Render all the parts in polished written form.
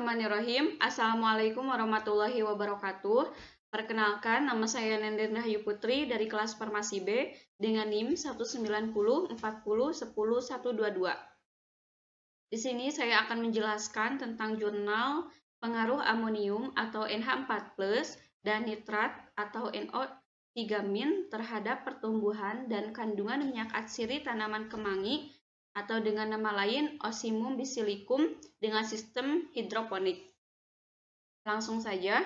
Bismillahirrahmanirrahim. Assalamualaikum warahmatullahi wabarakatuh. Perkenalkan, nama saya Nenden Rahayu Putri dari kelas Farmasi B dengan NIM 19040100122. Di sini saya akan menjelaskan tentang jurnal pengaruh amonium atau NH4+ dan nitrat atau NO3- terhadap pertumbuhan dan kandungan minyak atsiri tanaman kemangi atau dengan nama lain Ocimum basilicum dengan sistem hidroponik. Langsung saja.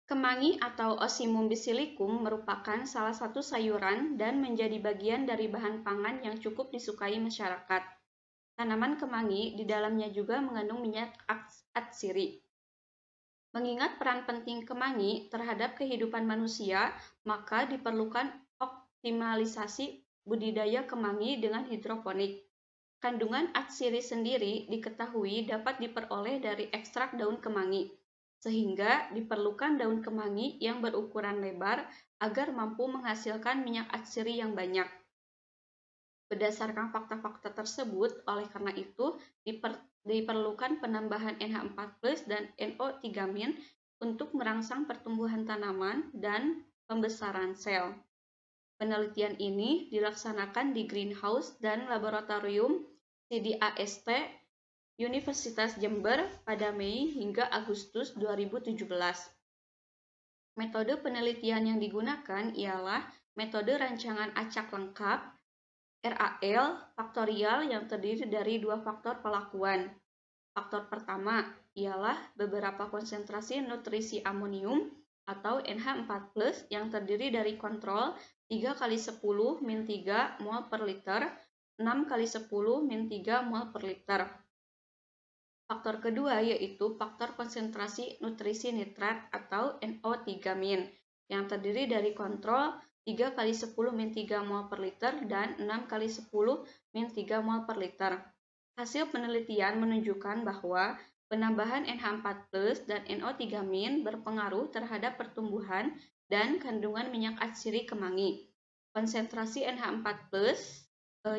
Kemangi atau Ocimum basilicum merupakan salah satu sayuran dan menjadi bagian dari bahan pangan yang cukup disukai masyarakat. Tanaman kemangi di dalamnya juga mengandung minyak atsiri. Mengingat peran penting kemangi terhadap kehidupan manusia, maka diperlukan optimalisasi budidaya kemangi dengan hidroponik. Kandungan atsiri sendiri diketahui dapat diperoleh dari ekstrak daun kemangi, sehingga diperlukan daun kemangi yang berukuran lebar agar mampu menghasilkan minyak atsiri yang banyak. Berdasarkan fakta-fakta tersebut, oleh karena itu diperlukan penambahan NH4+ dan NO3- untuk merangsang pertumbuhan tanaman dan pembesaran sel. Penelitian ini dilaksanakan di greenhouse dan laboratorium CDAST Universitas Jember pada Mei hingga Agustus 2017. Metode penelitian yang digunakan ialah metode rancangan acak lengkap RAL faktorial yang terdiri dari dua faktor pelakuan. Faktor pertama ialah beberapa konsentrasi nutrisi amonium atau NH4+ yang terdiri dari kontrol 3x10 - 3 mol per liter, 6x10 - 3 mol per liter. Faktor kedua yaitu faktor konsentrasi nutrisi nitrat atau NO3- yang terdiri dari kontrol 3x10 - 3 mol per liter dan 6x10 - 3 mol per liter. Hasil penelitian menunjukkan bahwa penambahan NH4+ dan NO3- berpengaruh terhadap pertumbuhan dan kandungan minyak atsiri kemangi. Konsentrasi NH4+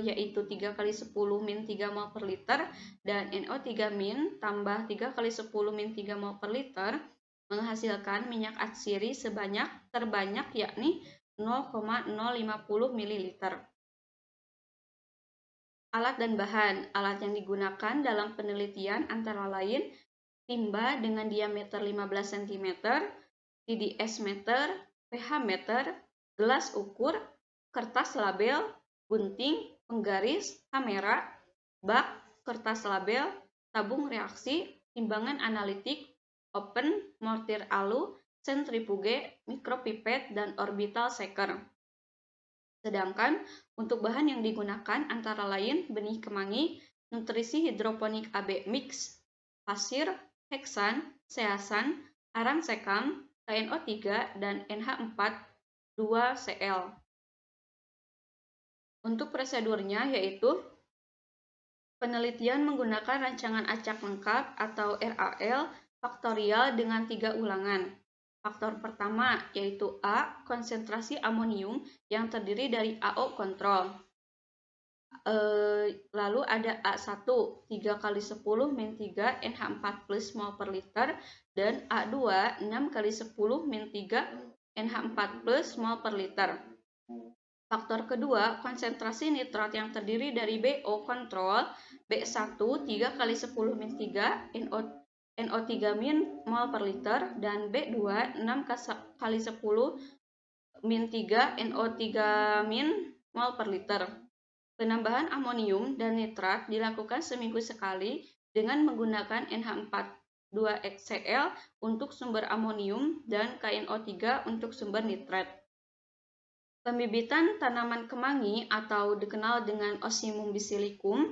yaitu 3x10 - 3 mol per liter dan NO3- tambah 3x10 - 3 mol per liter menghasilkan minyak atsiri terbanyak yakni 0,050 ml. Alat dan bahan. Alat yang digunakan dalam penelitian antara lain timba dengan diameter 15 cm, TDS meter, pH meter, gelas ukur, kertas label, gunting, penggaris, kamera, bak, kertas label, tabung reaksi, timbangan analitik, open, mortir alu, sentrifuge, mikropipet, dan orbital shaker. Sedangkan untuk bahan yang digunakan antara lain benih kemangi, nutrisi hidroponik AB mix, pasir, heksan, seasan, arang sekam, KNO3, dan NH4,2Cl. Untuk prosedurnya yaitu penelitian menggunakan rancangan acak lengkap atau RAL faktorial dengan 3 ulangan. Faktor pertama yaitu A, konsentrasi amonium yang terdiri dari AO kontrol. Lalu ada A1, 3x10 - 3 NH4+ mol per liter dan A2, 6x10 - 3 NH4+ mol per liter. Faktor kedua, konsentrasi nitrat yang terdiri dari BO kontrol B1, 3x10 - 3 NO3- mol per liter dan B2, 6x10 - 3 NO3- mol per liter. Penambahan amonium dan nitrat dilakukan seminggu sekali dengan menggunakan NH4,2Cl untuk sumber amonium dan KNO3 untuk sumber nitrat. Pembibitan tanaman kemangi atau dikenal dengan Ocimum basilicum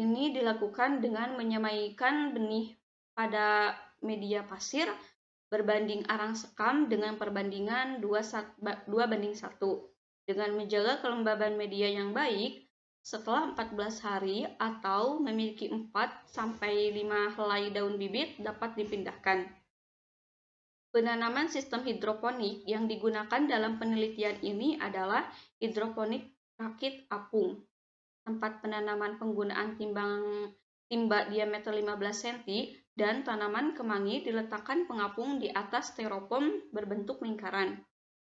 ini dilakukan dengan menyemaikan benih pada media pasir berbanding arang sekam dengan perbandingan 2:1 dengan menjaga kelembaban media yang baik. Setelah 14 hari atau memiliki 4-5 helai daun bibit dapat dipindahkan. Penanaman sistem hidroponik yang digunakan dalam penelitian ini adalah hidroponik rakit apung. Tempat penanaman penggunaan timba diameter 15 cm, dan tanaman kemangi diletakkan pengapung di atas styrofoam berbentuk lingkaran,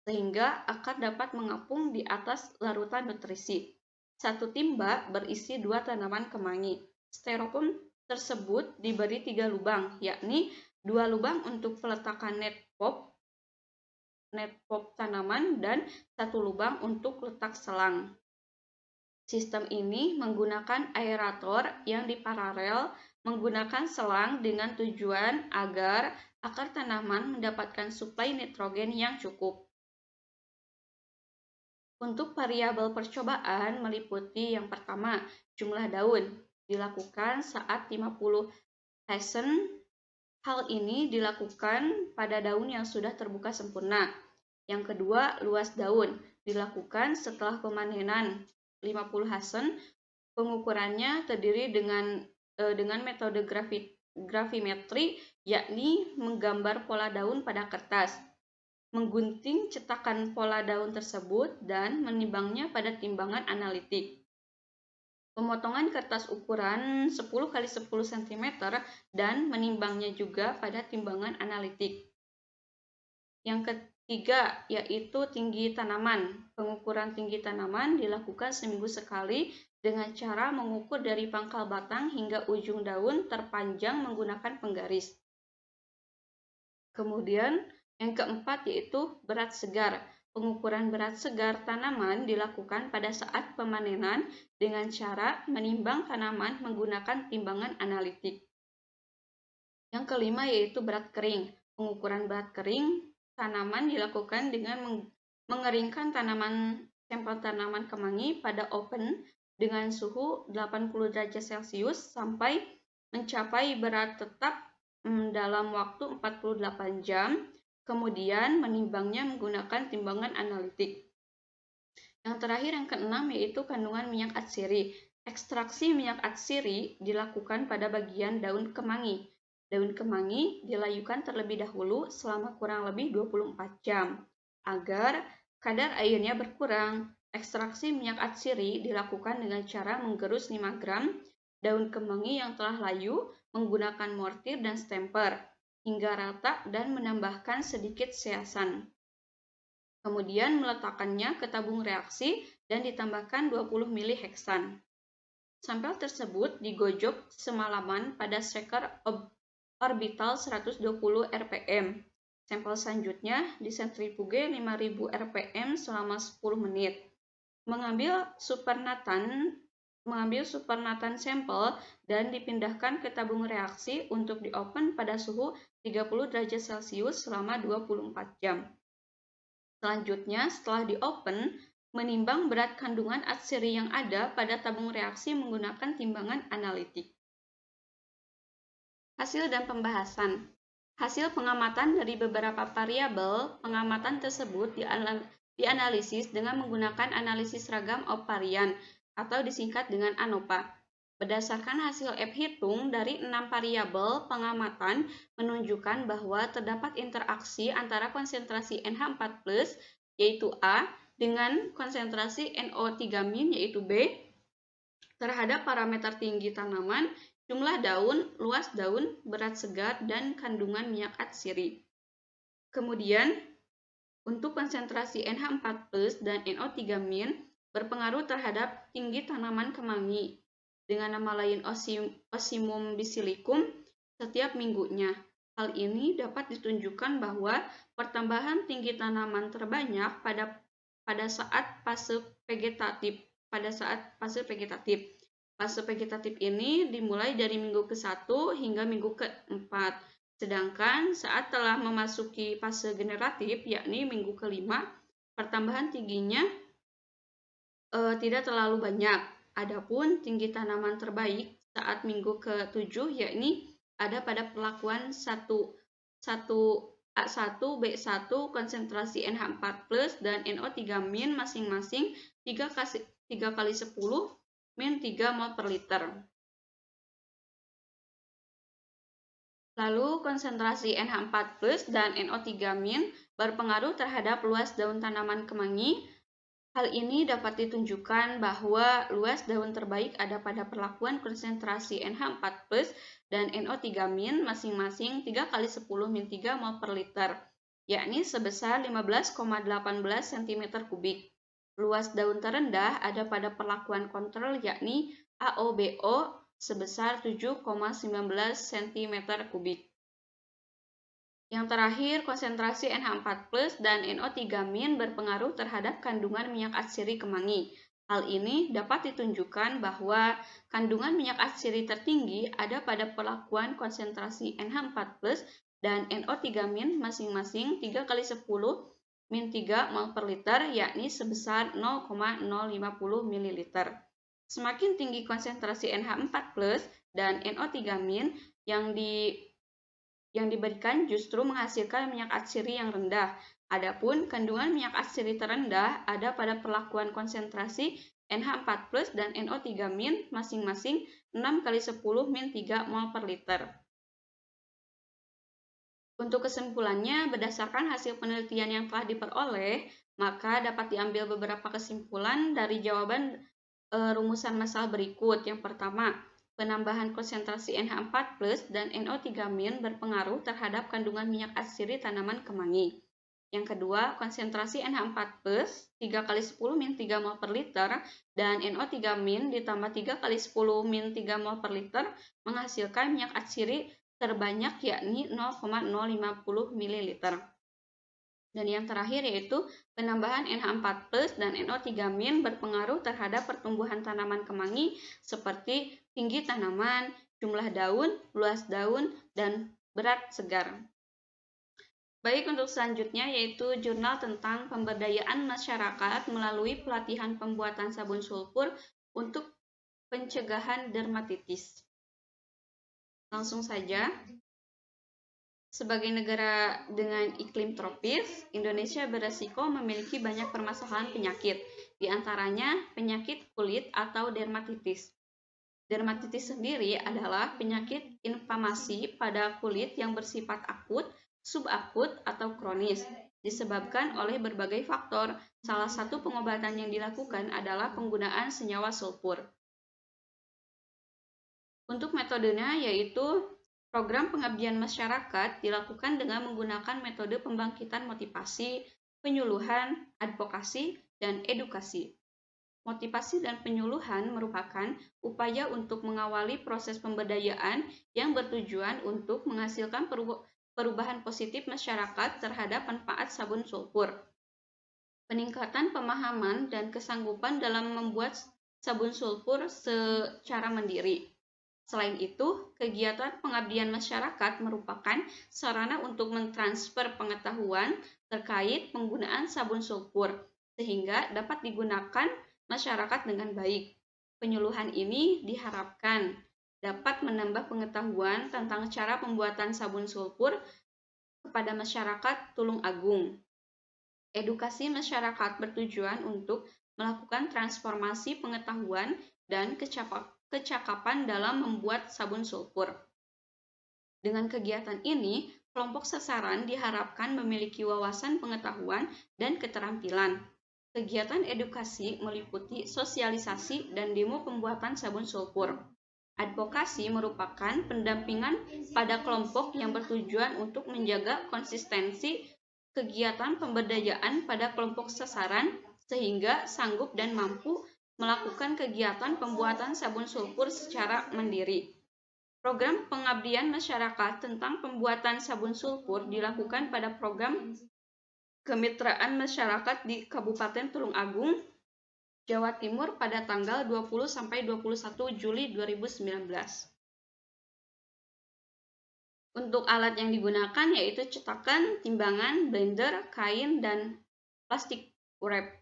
sehingga akar dapat mengapung di atas larutan nutrisi. Satu timba berisi 2 tanaman kemangi. Styrofoam tersebut diberi 3 lubang, yakni 2 lubang untuk peletakan net pot tanaman dan 1 lubang untuk letak selang. Sistem ini menggunakan aerator yang diparalel menggunakan selang dengan tujuan agar akar tanaman mendapatkan suplai nitrogen yang cukup. Untuk variabel percobaan meliputi yang pertama, jumlah daun. Dilakukan saat 50 Hessen. Hal ini dilakukan pada daun yang sudah terbuka sempurna. Yang kedua, luas daun. Dilakukan setelah pemanenan 50 Hessen. Pengukurannya terdiri dengan metode gravimetri, yakni menggambar pola daun pada kertas, menggunting cetakan pola daun tersebut, dan menimbangnya pada timbangan analitik. Pemotongan kertas ukuran 10 x 10 cm dan menimbangnya juga pada timbangan analitik. Yang ketiga yaitu tinggi tanaman. Pengukuran tinggi tanaman dilakukan seminggu sekali dengan cara mengukur dari pangkal batang hingga ujung daun terpanjang menggunakan penggaris. Kemudian yang keempat yaitu berat segar. Pengukuran berat segar tanaman dilakukan pada saat pemanenan dengan cara menimbang tanaman menggunakan timbangan analitik. Yang kelima yaitu berat kering. Pengukuran berat kering tanaman dilakukan dengan mengeringkan sampel tanaman kemangi pada oven dengan suhu 80 derajat Celcius sampai mencapai berat tetap dalam waktu 48 jam, kemudian menimbangnya menggunakan timbangan analitik. Yang terakhir, yang keenam, yaitu kandungan minyak atsiri. Ekstraksi minyak atsiri dilakukan pada bagian daun kemangi. Daun kemangi dilayukan terlebih dahulu selama kurang lebih 24 jam, agar kadar airnya berkurang. Ekstraksi minyak atsiri dilakukan dengan cara menggerus 5 gram daun kemangi yang telah layu menggunakan mortir dan stemper hingga rata dan menambahkan sedikit seasan. Kemudian meletakkannya ke tabung reaksi dan ditambahkan 20 ml heksan. Sampel tersebut digojok semalaman pada shaker orbital 120 rpm. Sampel selanjutnya disentrifuge 5000 rpm selama 10 menit. Mengambil supernatan sampel dan dipindahkan ke tabung reaksi untuk dioven pada suhu 30 derajat Celcius selama 24 jam. Selanjutnya, setelah dioven, menimbang berat kandungan atsiri yang ada pada tabung reaksi menggunakan timbangan analitik. Hasil dan pembahasan. Hasil pengamatan dari beberapa variabel pengamatan tersebut dianalisis dengan menggunakan analisis ragam ovarian atau disingkat dengan ANOVA. Berdasarkan hasil hitung dari 6 variabel pengamatan menunjukkan bahwa terdapat interaksi antara konsentrasi NH4+, yaitu A, dengan konsentrasi NO3- yaitu B, terhadap parameter tinggi tanaman, jumlah daun, luas daun, berat segar, dan kandungan minyak atsiri. Kemudian, untuk konsentrasi NH4+ dan NO3- berpengaruh terhadap tinggi tanaman kemangi, dengan nama lain Ocimum basilicum, setiap minggunya. Hal ini dapat ditunjukkan bahwa pertambahan tinggi tanaman terbanyak pada saat fase vegetatif. Fase vegetatif ini dimulai dari minggu ke-1 hingga minggu ke-4. Sedangkan saat telah memasuki fase generatif, yakni minggu ke-5, pertambahan tingginya tidak terlalu banyak. Adapun tinggi tanaman terbaik saat minggu ke-7, yakni ada pada perlakuan 1A1, B1, konsentrasi NH4+ dan NO3- masing-masing 3 kali 10 min 3 mol per liter. Lalu konsentrasi NH4+ dan NO3- berpengaruh terhadap luas daun tanaman kemangi Hal ini dapat ditunjukkan bahwa luas daun terbaik ada pada perlakuan konsentrasi NH4+ dan NO3- masing-masing 3 kali 10 min 3 mol per liter, yakni sebesar 15,18 cm3. Luas daun terendah ada pada perlakuan kontrol yakni AOBO sebesar 7,19 cm3. Yang terakhir, konsentrasi NH4+ dan NO3- berpengaruh terhadap kandungan minyak atsiri kemangi. Hal ini dapat ditunjukkan bahwa kandungan minyak atsiri tertinggi ada pada perlakuan konsentrasi NH4+ dan NO3- masing-masing 3 kali 10 min 3 mol per liter, yakni sebesar 0,050 ml. Semakin tinggi konsentrasi NH4+ dan NO3- yang diberikan justru menghasilkan minyak atsiri yang rendah. Adapun kandungan minyak atsiri terendah ada pada perlakuan konsentrasi NH4+ dan NO3- masing-masing 6 kali 10 min 3 mol per liter. Untuk kesimpulannya, berdasarkan hasil penelitian yang telah diperoleh, maka dapat diambil beberapa kesimpulan dari jawaban rumusan masalah berikut. Yang pertama, penambahan konsentrasi NH4+ dan NO3- berpengaruh terhadap kandungan minyak atsiri tanaman kemangi. Yang kedua, konsentrasi NH4+ 3 kali 10 min 3 mol per liter dan NO3- ditambah 3 kali 10 min 3 mol per liter menghasilkan minyak atsiri terbanyak yakni 0,050 ml. Dan yang terakhir yaitu penambahan NH4+ dan NO3- berpengaruh terhadap pertumbuhan tanaman kemangi seperti tinggi tanaman, jumlah daun, luas daun, dan berat segar. Baik, untuk selanjutnya yaitu jurnal tentang pemberdayaan masyarakat melalui pelatihan pembuatan sabun sulfur untuk pencegahan dermatitis. Langsung saja. Sebagai negara dengan iklim tropis, Indonesia beresiko memiliki banyak permasalahan penyakit, di antaranya penyakit kulit atau dermatitis. Dermatitis sendiri adalah penyakit inflamasi pada kulit yang bersifat akut, subakut, atau kronis, disebabkan oleh berbagai faktor. Salah satu pengobatan yang dilakukan adalah penggunaan senyawa sulfur. Untuk metodenya yaitu program pengabdian masyarakat dilakukan dengan menggunakan metode pembangkitan motivasi, penyuluhan, advokasi, dan edukasi. Motivasi dan penyuluhan merupakan upaya untuk mengawali proses pemberdayaan yang bertujuan untuk menghasilkan perubahan positif masyarakat terhadap manfaat sabun sulfur. Peningkatan pemahaman dan kesanggupan dalam membuat sabun sulfur secara mandiri. Selain itu, kegiatan pengabdian masyarakat merupakan sarana untuk mentransfer pengetahuan terkait penggunaan sabun sulfur, sehingga dapat digunakan masyarakat dengan baik. Penyuluhan ini diharapkan dapat menambah pengetahuan tentang cara pembuatan sabun sulfur kepada masyarakat Tulung Agung. Edukasi masyarakat bertujuan untuk melakukan transformasi pengetahuan dan kecakapan dalam membuat sabun sulfur. Dengan kegiatan ini, kelompok sasaran diharapkan memiliki wawasan pengetahuan dan keterampilan. Kegiatan edukasi meliputi sosialisasi dan demo pembuatan sabun sulfur. Advokasi merupakan pendampingan pada kelompok yang bertujuan untuk menjaga konsistensi kegiatan pemberdayaan pada kelompok sasaran sehingga sanggup dan mampu melakukan kegiatan pembuatan sabun sulfur secara mandiri. Program pengabdian masyarakat tentang pembuatan sabun sulfur dilakukan pada program kemitraan masyarakat di Kabupaten Tulung Agung, Jawa Timur pada tanggal 20–21 Juli 2019. Untuk alat yang digunakan yaitu cetakan, timbangan, blender, kain, dan plastik urep.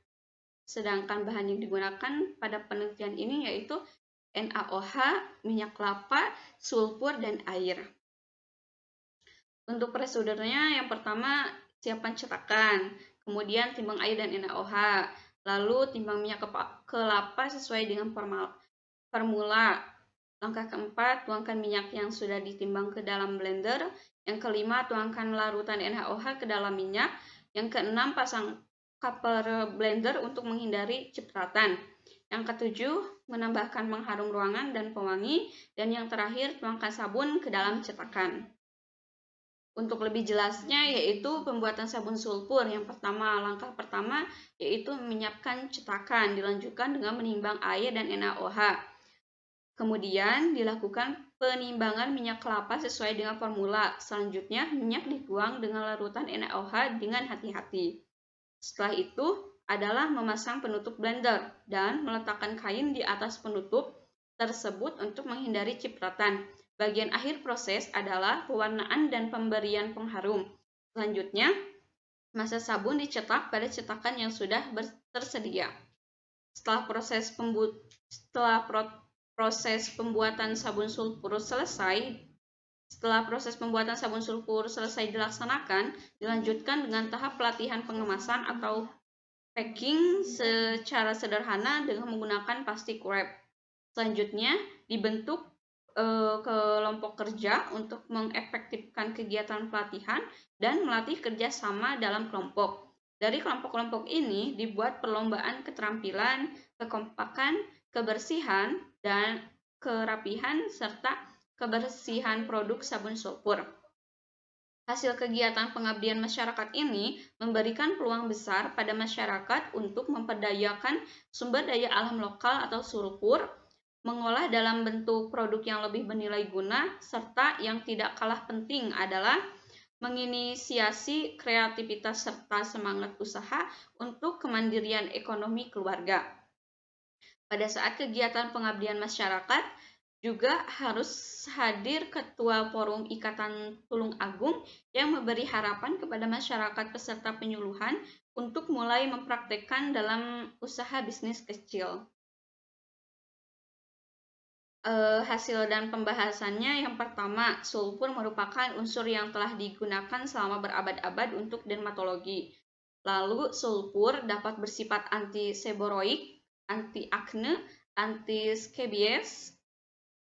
Sedangkan bahan yang digunakan pada penelitian ini yaitu NaOH, minyak kelapa, sulfur, dan air. Untuk prosedurnya yang pertama siapkan cetakan, kemudian timbang air dan NaOH, lalu timbang minyak kelapa sesuai dengan formula. Langkah keempat, tuangkan minyak yang sudah ditimbang ke dalam blender. Yang kelima, tuangkan larutan NaOH ke dalam minyak. Yang keenam, copper blender untuk menghindari cipratan. Yang ketujuh, menambahkan pengharum ruangan dan pewangi. Dan yang terakhir, tuangkan sabun ke dalam cetakan. Untuk lebih jelasnya yaitu pembuatan sabun sulfur. Yang pertama, langkah pertama yaitu menyiapkan cetakan, dilanjutkan dengan menimbang air dan NaOH. Kemudian dilakukan penimbangan minyak kelapa sesuai dengan formula. Selanjutnya, minyak dituang dengan larutan NaOH dengan hati-hati. Setelah itu adalah memasang penutup blender dan meletakkan kain di atas penutup tersebut untuk menghindari cipratan. Bagian akhir proses adalah pewarnaan dan pemberian pengharum. Selanjutnya, masa sabun dicetak pada cetakan yang sudah tersedia. Setelah proses pembuatan sabun sulfur selesai, dilaksanakan, dilanjutkan dengan tahap pelatihan pengemasan atau packing secara sederhana dengan menggunakan plastik wrap. Selanjutnya, dibentuk kelompok kerja untuk mengefektifkan kegiatan pelatihan dan melatih kerjasama dalam kelompok. Dari kelompok-kelompok ini dibuat perlombaan keterampilan, kekompakan, kebersihan, dan kerapihan, serta kebersihan produk sabun sulfur. Hasil kegiatan pengabdian masyarakat ini memberikan peluang besar pada masyarakat untuk memperdayakan sumber daya alam lokal atau sulfur, mengolah dalam bentuk produk yang lebih bernilai guna, serta yang tidak kalah penting adalah menginisiasi kreativitas serta semangat usaha untuk kemandirian ekonomi keluarga. Pada saat kegiatan pengabdian masyarakat, juga harus hadir Ketua Forum Ikatan Tulung Agung yang memberi harapan kepada masyarakat peserta penyuluhan untuk mulai mempraktekkan dalam usaha bisnis kecil. Hasil dan pembahasannya, yang pertama, sulfur merupakan unsur yang telah digunakan selama berabad-abad untuk dermatologi. Lalu, sulfur dapat bersifat antiseboroik, anti-akne, anti-scabies,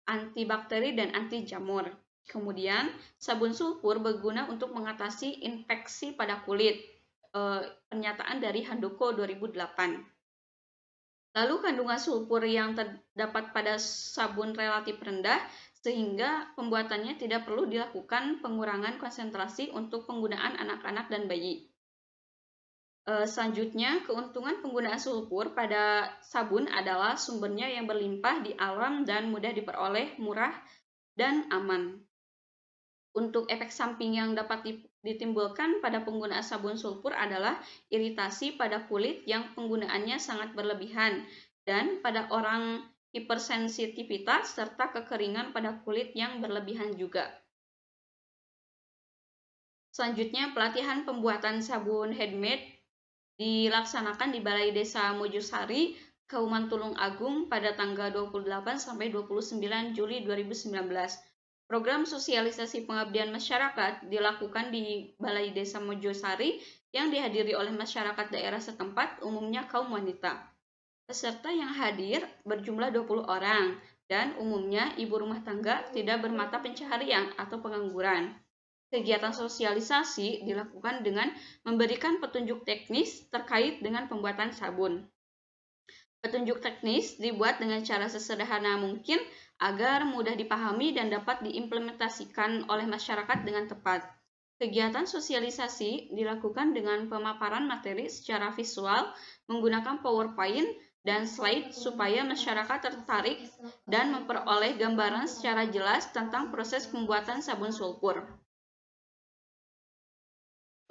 antibakteri, dan anti jamur. Kemudian, sabun sulfur berguna untuk mengatasi infeksi pada kulit. Pernyataan dari Handoko 2008. Lalu kandungan sulfur yang terdapat pada sabun relatif rendah sehingga pembuatannya tidak perlu dilakukan pengurangan konsentrasi untuk penggunaan anak-anak dan bayi. Selanjutnya, keuntungan penggunaan sulfur pada sabun adalah sumbernya yang berlimpah di alam dan mudah diperoleh, murah, dan aman. Untuk efek samping yang dapat ditimbulkan pada penggunaan sabun sulfur adalah iritasi pada kulit yang penggunaannya sangat berlebihan dan pada orang hipersensitivitas serta kekeringan pada kulit yang berlebihan juga. Selanjutnya, pelatihan pembuatan sabun handmade dilaksanakan di Balai Desa Mojosari, Kauman Tulung Agung pada tanggal 28 sampai 29 Juli 2019. Program sosialisasi pengabdian masyarakat dilakukan di Balai Desa Mojosari yang dihadiri oleh masyarakat daerah setempat, umumnya kaum wanita. Peserta yang hadir berjumlah 20 orang dan umumnya ibu rumah tangga tidak bermata pencaharian atau pengangguran. Kegiatan sosialisasi dilakukan dengan memberikan petunjuk teknis terkait dengan pembuatan sabun. Petunjuk teknis dibuat dengan cara sesederhana mungkin agar mudah dipahami dan dapat diimplementasikan oleh masyarakat dengan tepat. Kegiatan sosialisasi dilakukan dengan pemaparan materi secara visual menggunakan PowerPoint dan slide supaya masyarakat tertarik dan memperoleh gambaran secara jelas tentang proses pembuatan sabun sulfur.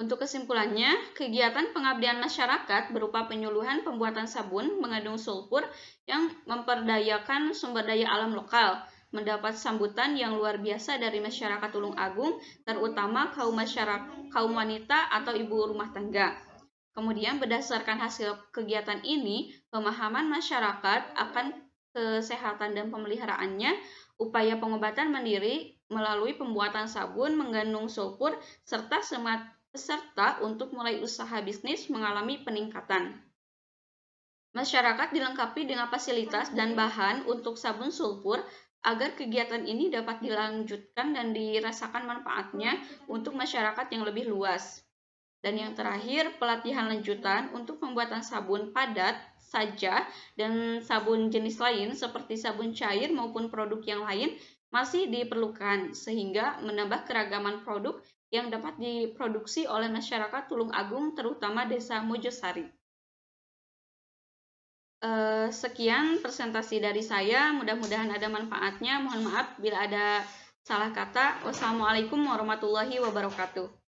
Untuk kesimpulannya, kegiatan pengabdian masyarakat berupa penyuluhan pembuatan sabun mengandung sulfur yang memperdayakan sumber daya alam lokal, mendapat sambutan yang luar biasa dari masyarakat Tulung Agung, terutama kaum wanita atau ibu rumah tangga. Kemudian berdasarkan hasil kegiatan ini, pemahaman masyarakat akan kesehatan dan pemeliharaannya, upaya pengobatan mandiri melalui pembuatan sabun mengandung sulfur, serta semangat peserta untuk mulai usaha bisnis mengalami peningkatan. Masyarakat dilengkapi dengan fasilitas dan bahan untuk sabun sulfur agar kegiatan ini dapat dilanjutkan dan dirasakan manfaatnya untuk masyarakat yang lebih luas. Dan yang terakhir, pelatihan lanjutan untuk pembuatan sabun padat saja dan sabun jenis lain seperti sabun cair maupun produk yang lain masih diperlukan sehingga menambah keragaman produk yang dapat diproduksi oleh masyarakat Tulung Agung terutama Desa Mojosari. Sekian presentasi dari saya, mudah-mudahan ada manfaatnya. Mohon maaf bila ada salah kata. Wassalamualaikum warahmatullahi wabarakatuh.